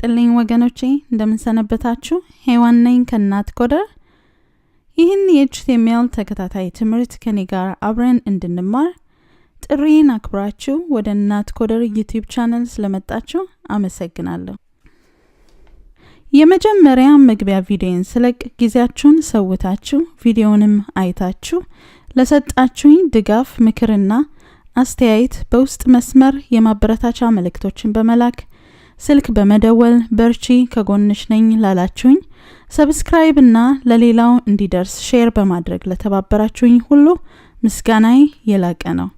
ይስጥልኝ ወገኖቼ እንደምን ሰነበታችሁ ሄዋን ነኝ ከእናት ኮደር ይህን የHTML ተከታታይ ትምህርት ከኔ ጋር አብረን እንድንማር ጥሪን አክብራችሁ ወደ እናት ኮደር ዩትዩብ ቻናል ስለመጣችሁ አመሰግናለሁ የመጀመሪያ መግቢያ ቪዲዮን ስለቅ ጊዜያችሁን ሰውታችሁ ቪዲዮንም አይታችሁ ለሰጣችሁኝ ድጋፍ ምክርና አስተያየት በውስጥ መስመር የማበረታቻ መልእክቶችን በመላክ ስልክ በመደወል በርቺ ከጎንሽ ነኝ ላላችሁኝ ሰብስክራይብ እና ለሌላው እንዲደርስ ሼር በማድረግ ለተባበራችሁኝ ሁሉ ምስጋናዬ የላቀ ነው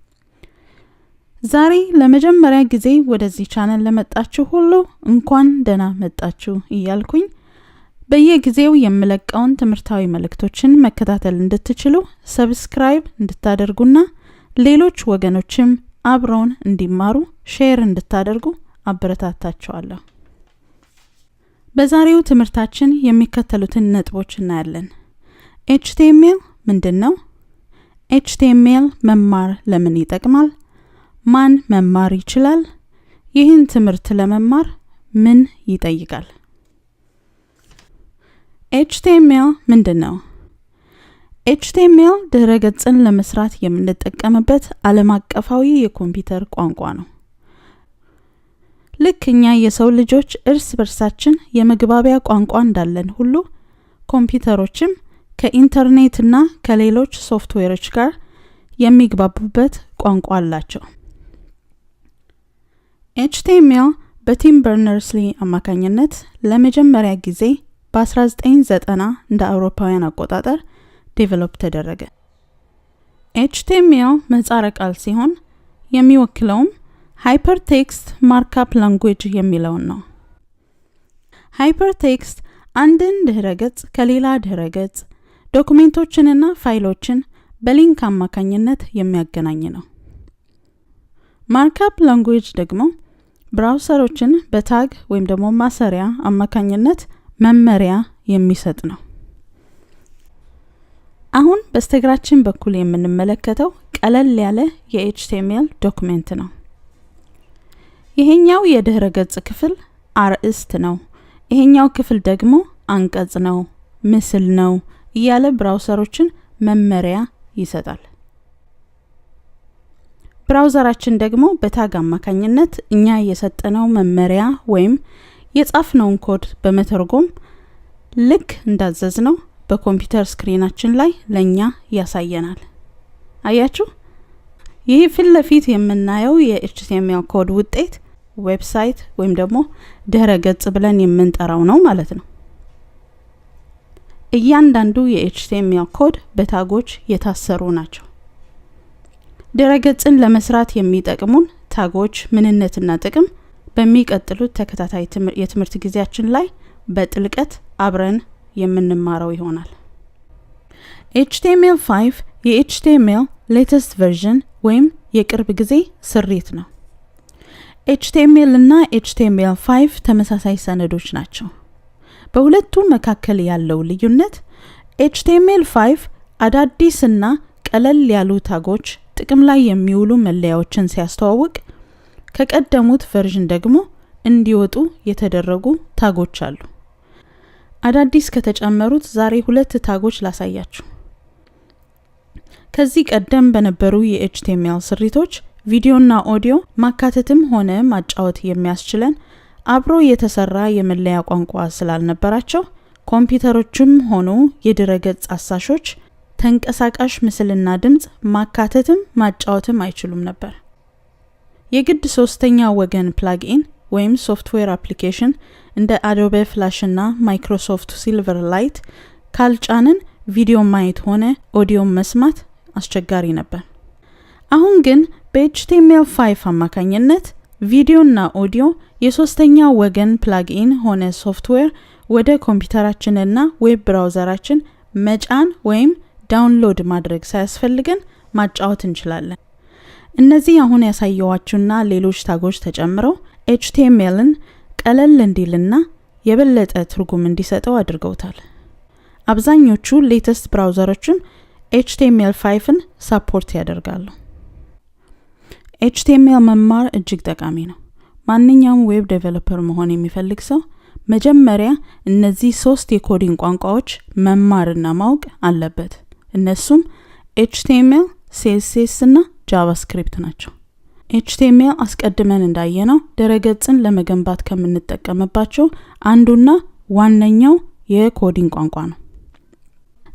ዛሬ ለመጀመሪያ ጊዜ ወደዚህ ቻናል ለመጣችሁ ሁሉ እንኳን ደህና መጣችሁ እያልኩኝ በየጊዜው የምለቀውን ትምህርታዊ መልእክቶችን መከታተል እንድትችሉ ሰብስክራይብ እንድታደርጉና ሌሎች ወገኖችም አብረውን እንዲማሩ ሼር እንድታደርጉ አበረታታችኋለሁ በዛሬው ትምህርታችን የሚከተሉትን ነጥቦች እናያለን HTML ምንድን ነው HTML መማር ለምን ይጠቅማል ማን መማር ይችላል ይህን ትምህርት ለመማር ምን ይጠይቃል HTML ምንድን ነው HTML ድረገጽን ለመስራት የምንጠቀምበት ዓለም አቀፋዊ የኮምፒውተር ቋንቋ ነው ልክኛ የሰው ልጆች እርስ በርሳችን የመግባቢያ ቋንቋ እንዳለን ሁሉ ኮምፒውተሮችም ከኢንተርኔትና ከሌሎች ሶፍትዌሮች ጋር የሚግባቡበት ቋንቋ አላቸው HTML በቲም በርነርስ-ሊ አማካኝነት ለመጀመሪያ ጊዜ በ1990 እንደ አውሮፓውያን አቆጣጠር ዴቨሎፕ ተደረገ HTML ምህጻረ ቃል ሲሆን የሚወክለውም ሃይፐርቴክስት ማርክአፕ ላንጉዌጅ የሚለውን ነው ሃይፐርቴክስት አንድን ድህረገጽ ከሌላ ድህረገጽ ዶክመንቶችንና ፋይሎችን በሊንክ አማካኝነት የሚያገናኝ ነው ማርክአፕ ላንጉዌጅ ደግሞ ብራውዘሮችን በታግ ወይም ደግሞ ማሰሪያ አማካኝነት መመሪያ የሚሰጥ ነው አሁን በስተግራችን በኩል የምንመለከተው ቀለል ያለ የHTML ዶክመንት ነው ይሄኛው የድህረ ገጽ ክፍል አርዕስት ነው ይሄኛው ክፍል ደግሞ አንቀጽ ነው ምስል ነው እያለ ብራውዘሮችን መመሪያ ይሰጣል ብራውዘራችን ደግሞ በታግ አማካኝነት እኛ የሰጠነው መመሪያ ወይም የጻፍነውን ኮድ በመተርጎም ልክ እንዳዘዝነው በኮምፒውተር ስክሪናችን ላይ ለኛ ያሳየናል አያችሁ ይህ ፊት ለፊት የምናየው የHTML ኮድ ውጤት ዌብሳይት ወይም ደግሞ ድህረ ገጽ ብለን የምንጠራው ነው ማለት ነው እያንዳንዱ የHTML ኮድ በታጎች የታሰሩ ናቸው ድህረ ገጽን ለመስራት የሚጠቅሙን ታጎች ምንነትና ጥቅም በሚቀጥሉት ተከታታይ የትምህርት ጊዜያችን ላይ በጥልቀት አብረን የምንማረው ይሆናል HTML5 የHTML latest version ወይም የቅርብ ጊዜ ስሪት ነው HTML እና HTML5 ተመሳሳይ ሰነዶች ናቸው በሁለቱ መካከል ያለው ልዩነት HTML5 አዳዲስና ቀለል ያሉ ታጎች ጥቅም ላይ የሚውሉ መለያዎችን ሲያስተዋውቅ ከቀደሙት ቨርዥን ደግሞ እንዲወጡ የተደረጉ ታጎች አሉ አዳዲስ ከተጨመሩት ዛሬ ሁለት ታጎች ላሳያችሁ ከዚህ ቀደም በነበሩ የHTML ስሪቶች ቪዲዮና ኦዲዮ ማካተትም ሆነ ማጫወት የሚያስችለን አብሮ የተሰራ የመለያ ቋንቋ ስላልነበራቸው ኮምፒውተሮችም ሆኑ የድረገጽ አሳሾች ተንቀሳቃሽ ምስልና ድምጽ ማካተትም ማጫወትም አይችሉም ነበር የግድ ሶስተኛ ወገን ፕላግኢን ወይም ሶፍትዌር አፕሊኬሽን እንደ Adobe Flash እና Microsoft Silverlight ካልጫንን ቪዲዮ ማየት ሆነ ኦዲዮ መስማት አስቸጋሪ ነበር አሁን ግን በHTML5 አማካኝነት ቪዲዮና ኦዲዮ የሶስተኛ ወገን ፕላግኢን ሆነ ሶፍትዌር ወደ ኮምፒውተራችንና ዌብ ብራውዘራችን መጫን ወይም ዳውንሎድ ማድረግ ሳያስፈልገን ማጫወት እንችላለን እነዚህ አሁን ያሳየዋችሁና ሌሎች ታጎች ተጨምረው HTMLን ቀለል እንዲልና የበለጠ ትርጉም እንዲሰጠው አድርገውታል አብዛኞቹ ሌተስት ብራውዘሮችም HTML5ን ሰፖርት ያደርጋሉ HTML መማር እጅግ ጠቃሚ ነው ማንኛውም ዌብ ዴቨሎፐር መሆን የሚፈልግ ሰው መጀመሪያ እነዚህ 3 የኮዲንግ ቋንቋዎች መማርና ማወቅ አለበት። እነሱም HTML፣ CSS እና JavaScript ናቸው። HTML አስቀድመን እንዳየነው ድረገጽን ለመገንባት ከምንጠቀምባቸው አንዱና ዋነኛው የኮዲንግ ቋንቋ ነው።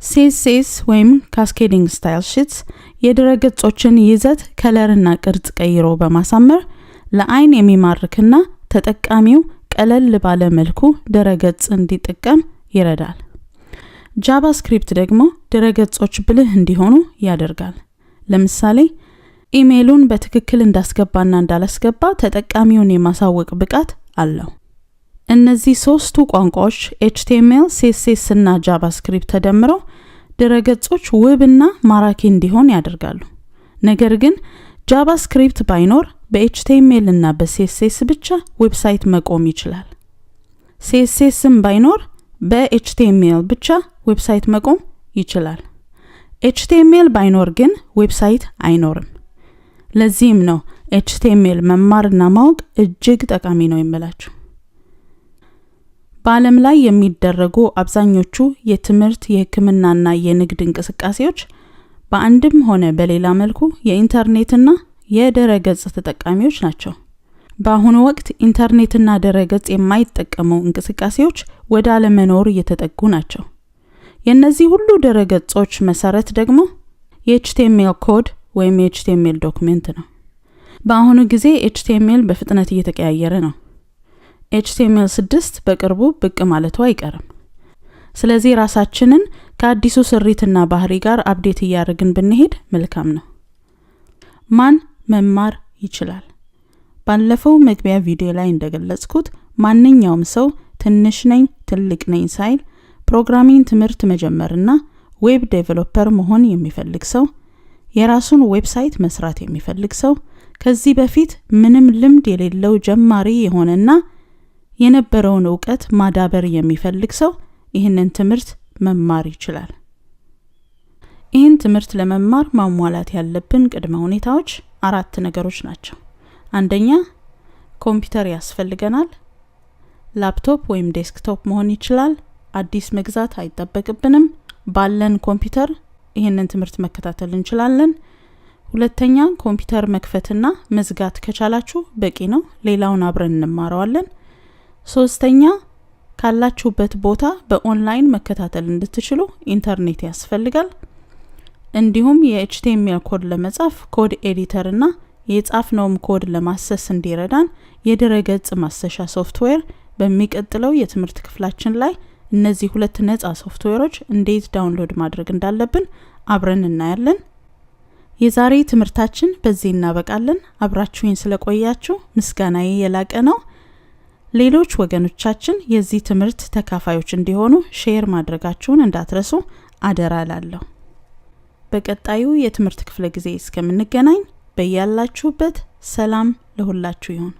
CSS ወይም Cascading Style Sheets የድረገጾችን ይዘት ከለርና ቅርጽ ቀይሮ በማሳመር ለአይን የሚማርክና ተጠቃሚው ቀለል ባለ መልኩ ድረገጽ እንዲጠቀም ይረዳል። JavaScript ደግሞ ድረገጾች ብልህ እንዲሆኑ ያደርጋል። ለምሳሌ ኢሜይሉን በትክክል እንዳስገባና እንዳላስገባ ተጠቃሚውን የማሳወቅ ብቃት አለው። እነዚህ 3ቱ ቋንቋዎች HTML፣ CSS እና JavaScript ተደምረው ድረገጾች ውብና ማራኪ እንዲሆን ያደርጋሉ። ነገር ግን JavaScript ባይኖር በHTML እና በCSS ብቻ ዌብሳይት መቆም ይችላል። CSSም ባይኖር በHTML ብቻ ዌብሳይት መቆም ይችላል። HTML ባይኖር ግን ዌብሳይት አይኖርም። ለዚህም ነው HTML መማርና ማወቅ እጅግ ጠቃሚ ነው የምላችሁ። በዓለም ላይ የሚደረጉ አብዛኞቹ የትምህርት፣ የሕክምናና የንግድ እንቅስቃሴዎች በአንድም ሆነ በሌላ መልኩ የኢንተርኔትና የድረገጽ ተጠቃሚዎች ናቸው። በአሁኑ ወቅት ኢንተርኔትና ድረገጽ የማይጠቀሙ እንቅስቃሴዎች ወደ አለመኖር እየተጠጉ ናቸው። የነዚህ ሁሉ ድረገጾች መሰረት ደግሞ የHTML ኮድ ወይም የHTML ዶክመንት ነው። በአሁኑ ጊዜ HTML በፍጥነት እየተቀያየረ ነው። HTML6 በቅርቡ ብቅ ማለቱ አይቀርም። ስለዚህ ራሳችንን ከአዲሱ ስሪትና ባህሪ ጋር አፕዴት እያደረግን ብንሄድ መልካም ነው። ማን መማር ይችላል? ባለፈው መግቢያ ቪዲዮ ላይ እንደገለጽኩት ማንኛውም ሰው ትንሽ ነኝ ትልቅ ነኝ ሳይል ፕሮግራሚንግ ትምህርት መጀመርና ዌብ ዴቨሎፐር መሆን የሚፈልግ ሰው፣ የራሱን ዌብሳይት መስራት የሚፈልግ ሰው፣ ከዚህ በፊት ምንም ልምድ የሌለው ጀማሪ የሆነና የነበረውን ዕውቀት ማዳበር የሚፈልግ ሰው ይህንን ትምህርት መማር ይችላል። ይህን ትምህርት ለመማር ማሟላት ያለብን ቅድመ ሁኔታዎች 4 ነገሮች ናቸው። አንደኛ ኮምፒውተር ያስፈልገናል። ላፕቶፕ ወይም ዴስክቶፕ መሆን ይችላል። አዲስ መግዛት አይጠበቅብንም። ባለን ኮምፒውተር ይህንን ትምህርት መከታተል እንችላለን። ሁለተኛ ኮምፒውተር መክፈትና መዝጋት ከቻላችሁ በቂ ነው። ሌላውን አብረን እንማራለን። ሶስተኛ ካላችሁበት ቦታ በኦንላይን መከታተል እንድትችሉ ኢንተርኔት ያስፈልጋል። እንዲሁም የHTML ኮድ ለመጻፍ ኮድ ኤዲተር እና የጻፍነውም ኮድ ለማሰስ እንዲረዳን የድረገጽ ማሰሻ ሶፍትዌር በሚቀጥለው የትምህርት ክፍላችን ላይ እነዚህ 2 ነፃ ሶፍትዌሮች እንዴት ዳውንሎድ ማድረግ እንዳለብን አብረን እናያለን። የዛሬ ትምህርታችን በዚህ እናበቃለን። አብራችሁኝ ስለቆያችሁ ምስጋናዬ የላቀ ነው። ሌሎች ወገኖቻችን የዚህ ትምህርት ተካፋዮች እንዲሆኑ ሼር ማድረጋችሁን እንዳትረሱ አደራ እላለሁ። በቀጣዩ የትምህርት ክፍለ ጊዜ እስከምንገናኝ በያላችሁበት ሰላም ለሁላችሁ ይሁን።